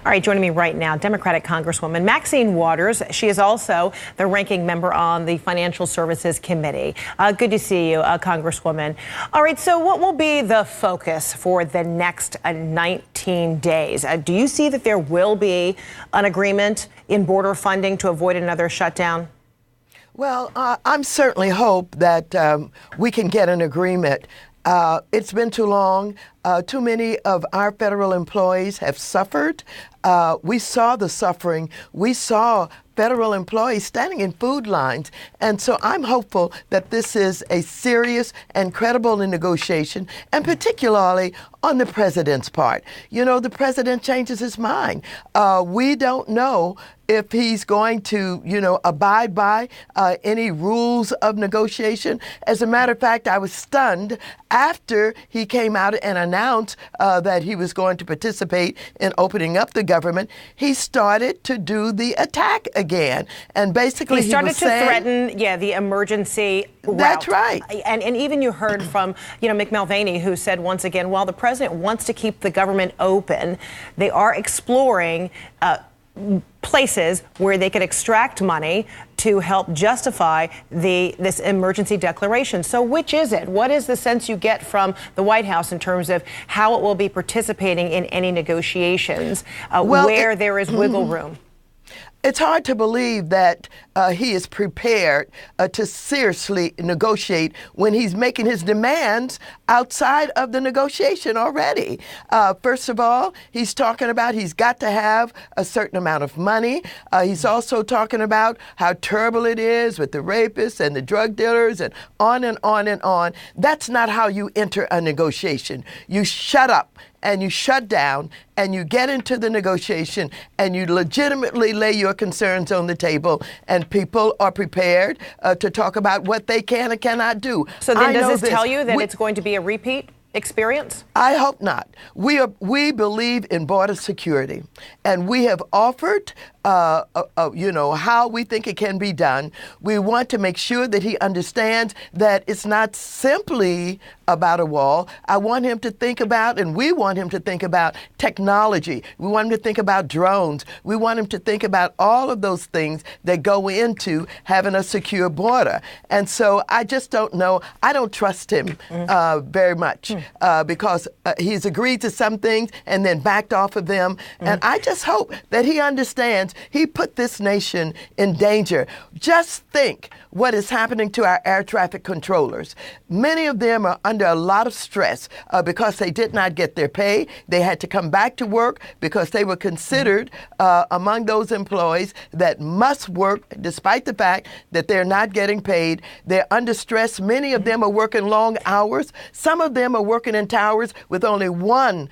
All right, joining me right now, Democratic Congresswoman Maxine Waters. She is also the ranking member on the Financial Services Committee. Good to see you, Congresswoman. All right, so what will be the focus for the next 19 days? Do you see that there will be an agreement in border funding to avoid another shutdown? Well, I'm certainly hope that we can get an agreement. It's been too long. Too many of our federal employees have suffered. We saw the suffering. We saw federal employees standing in food lines. And so I'm hopeful that this is a serious and credible negotiation, and particularly on the president's part. You know, the president changes his mind. We don't know if he's going to, abide by any rules of negotiation. As a matter of fact, I was stunned after he came out and announced that he was going to participate in opening up the government. He started to do the attack again. And basically he started to threaten, the emergency route. That's right. And even you heard from, Mick Mulvaney, who said once again, while the president wants to keep the government open, they are exploring places where they could extract money to help justify this emergency declaration. So which is it? What is the sense you get from the White House in terms of how it will be participating in any negotiations where there is wiggle room? It's hard to believe that he is prepared to seriously negotiate when he's making his demands outside of the negotiation already. First of all, he's talking about he's got to have a certain amount of money. He's also talking about how terrible it is with the rapists and the drug dealers and on and on and on. That's not how you enter a negotiation. You shut up and you shut down and you get into the negotiation and you legitimately lay your concerns on the table, and people are prepared to talk about what they can and cannot do. So then does this tell you that it's going to be a repeat experience? I hope not. We believe in border security, and we have offered how we think it can be done. We want to make sure that he understands that it's not simply about a wall. I want him to think about, and we want him to think about technology. We want him to think about drones. We want him to think about all of those things that go into having a secure border. And so I just don't know. I don't trust him very much because he's agreed to some things and then backed off of them. And I just hope that he understands he put this nation in danger. Just think what is happening to our air traffic controllers. Many of them are under a lot of stress because they did not get their pay. They had to come back to work because they were considered among those employees that must work despite the fact that they're not getting paid. They're under stress. Many of them are working long hours. Some of them are working in towers with only one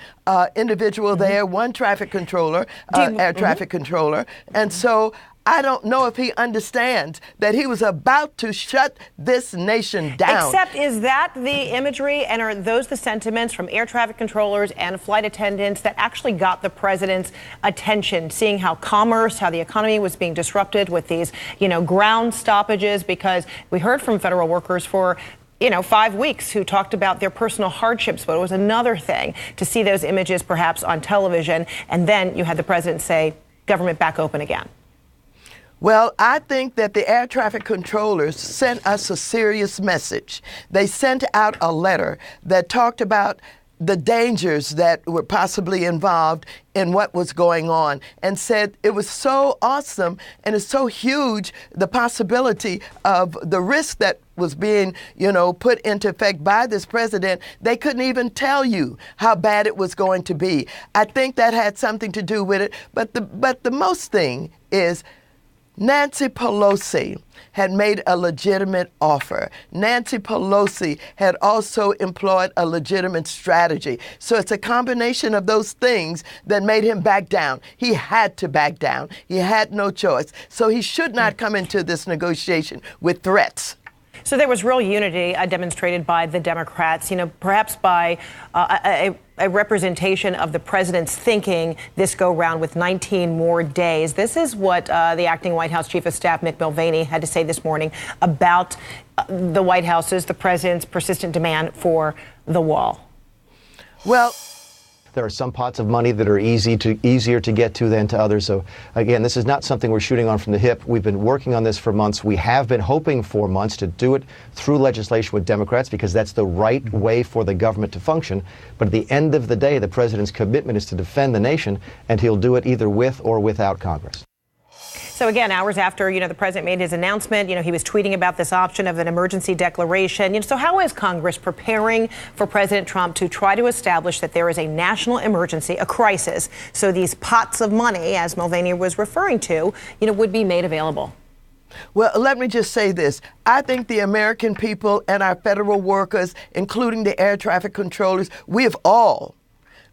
individual there, one traffic controller, air traffic controller. And so I don't know if he understands that he was about to shut this nation down. Except, is that the imagery and are those the sentiments from air traffic controllers and flight attendants that actually got the president's attention, seeing how commerce, how the economy was being disrupted with these, ground stoppages? Because we heard from federal workers for 5 weeks who talked about their personal hardships, but it was another thing to see those images perhaps on television. And then you had the president say, government back open again. Well, I think that the air traffic controllers sent us a serious message. They sent out a letter that talked about the dangers that were possibly involved in what was going on, and said it was so awesome and it's so huge, the possibility of the risk that was being, put into effect by this president. They couldn't even tell you how bad it was going to be. I think that had something to do with it. But the most thing is Nancy Pelosi had made a legitimate offer. Nancy Pelosi had also employed a legitimate strategy. So it's a combination of those things that made him back down. He had to back down. He had no choice. So he should not come into this negotiation with threats. So there was real unity demonstrated by the Democrats, perhaps by a representation of the president's thinking this go round with 19 more days. This is what the acting White House Chief of Staff, Mick Mulvaney, had to say this morning about the White House's, the president's persistent demand for the wall. Well, There are some pots of money that are easier to get to than to others. So again, this is not something we're shooting on from the hip. We've been working on this for months. We have been hoping for months to do it through legislation with Democrats because that's the right way for the government to function. But at the end of the day, the president's commitment is to defend the nation, and he'll do it either with or without Congress. So again, hours after, the president made his announcement, he was tweeting about this option of an emergency declaration. So how is Congress preparing for President Trump to try to establish that there is a national emergency, a crisis, so these pots of money, as Mulvaney was referring to, would be made available? Well, let me just say this. I think the American people and our federal workers, including the air traffic controllers, we have all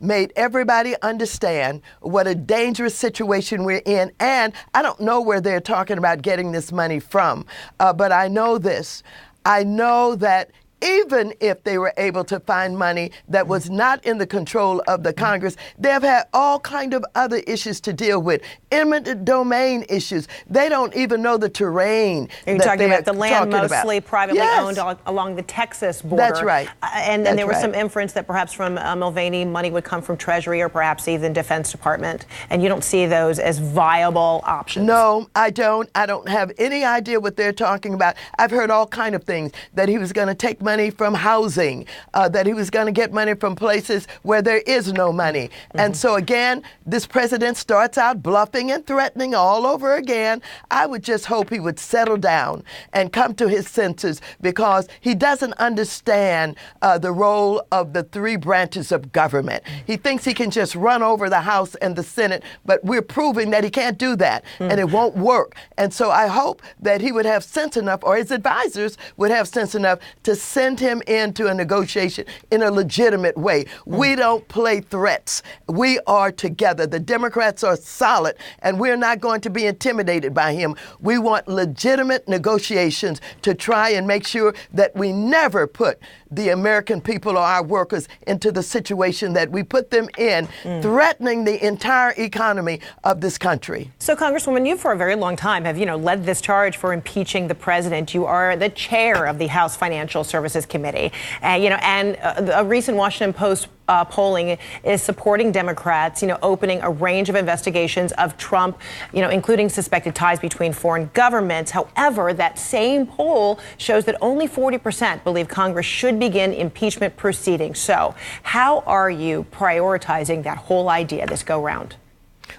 made everybody understand what a dangerous situation we're in. And I don't know where they're talking about getting this money from, but I know this. I know that even if they were able to find money that was not in the control of the Congress, they've had all kind of other issues to deal with, eminent domain issues. They don't even know the terrain. You're talking about the land mostly privately owned along the Texas border. That's right. And there was some inference that perhaps from Mulvaney, money would come from Treasury or perhaps even Defense Department. And you don't see those as viable options. No, I don't. I don't have any idea what they're talking about. I've heard all kind of things, that he was going to take money from housing, that he was going to get money from places where there is no money. And so again, this president starts out bluffing and threatening all over again. I would just hope he would settle down and come to his senses, because he doesn't understand the role of the three branches of government. He thinks he can just run over the House and the Senate, but we're proving that he can't do that, and it won't work. And so I hope that he would have sense enough, or his advisors would have sense enough, to send him into a negotiation in a legitimate way. We don't play threats. We are together. The Democrats are solid, and we're not going to be intimidated by him. We want legitimate negotiations to try and make sure that we never put the American people or our workers into the situation that we put them in, threatening the entire economy of this country. So, Congresswoman, you for a very long time have, led this charge for impeaching the president. You are the chair of the House Financial Services Committee. And a recent Washington Post polling is supporting Democrats, opening a range of investigations of Trump, including suspected ties between foreign governments. However, that same poll shows that only 40% believe Congress should begin impeachment proceedings. So how are you prioritizing that whole idea this go round?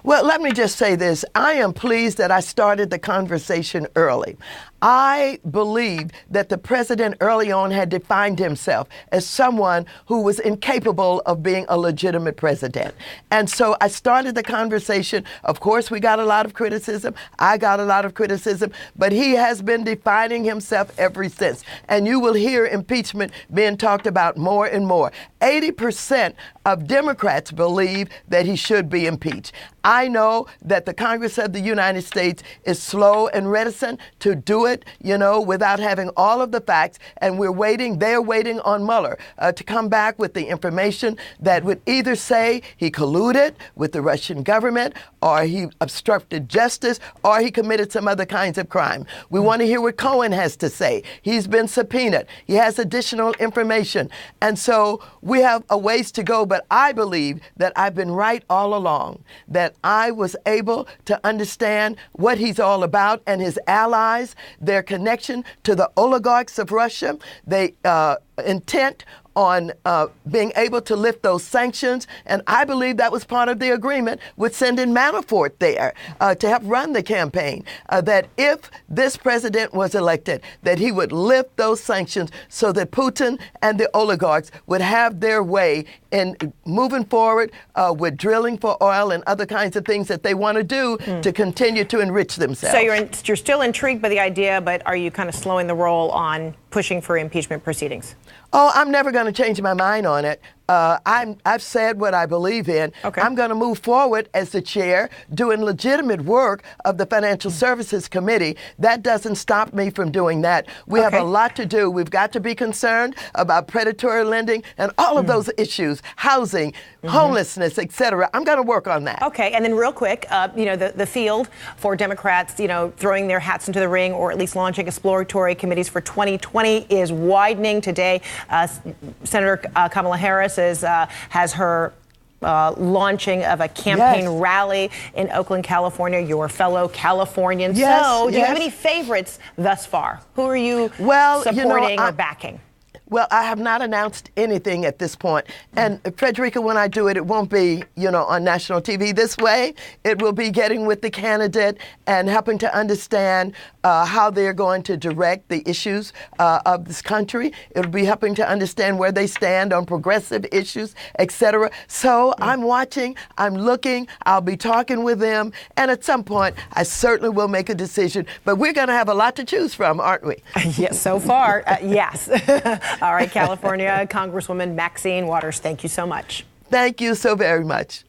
Well, let me just say this. I am pleased that I started the conversation early. I believe that the president early on had defined himself as someone who was incapable of being a legitimate president. And so I started the conversation. Of course, we got a lot of criticism. I got a lot of criticism, but he has been defining himself ever since. And you will hear impeachment being talked about more and more. 80% of Democrats believe that he should be impeached. I know that the Congress of the United States is slow and reticent to do it, without having all of the facts. And they're waiting on Mueller to come back with the information that would either say he colluded with the Russian government, or he obstructed justice, or he committed some other kinds of crime. We want to hear what Cohen has to say. He's been subpoenaed. He has additional information. And so we have a ways to go, but I believe that I've been right all along, that I was able to understand what he's all about and his allies, their connection to the oligarchs of Russia, they intent on being able to lift those sanctions. And I believe that was part of the agreement with sending Manafort there to help run the campaign, that if this president was elected, that he would lift those sanctions so that Putin and the oligarchs would have their way in moving forward with drilling for oil and other kinds of things that they want to do to continue to enrich themselves. So you're still intrigued by the idea, but are you kind of slowing the roll on pushing for impeachment proceedings? Oh, I'm never going to change my mind on it. I've said what I believe in. Okay. I'm going to move forward as the chair, doing legitimate work of the Financial Services Committee. That doesn't stop me from doing that. We have a lot to do. We've got to be concerned about predatory lending and all of those issues, housing, homelessness, et cetera. I'm going to work on that. Okay, and then real quick, the field for Democrats, throwing their hats into the ring or at least launching exploratory committees for 2020 is widening today. Senator Kamala Harris has her launching of a campaign Yes. rally in Oakland, California, your fellow Californians. Yes, So, do you have yes. any favorites thus far? Who are you Well, supporting or backing? Well, I have not announced anything at this point. And Frederica, when I do it, it won't be, on national TV this way. It will be getting with the candidate and helping to understand how they're going to direct the issues of this country. It'll be helping to understand where they stand on progressive issues, et cetera. So I'm watching, I'm looking, I'll be talking with them. And at some point, I certainly will make a decision. But we're going to have a lot to choose from, aren't we? Yes, so far, yes. All right, California Congresswoman Maxine Waters, thank you so much. Thank you so very much.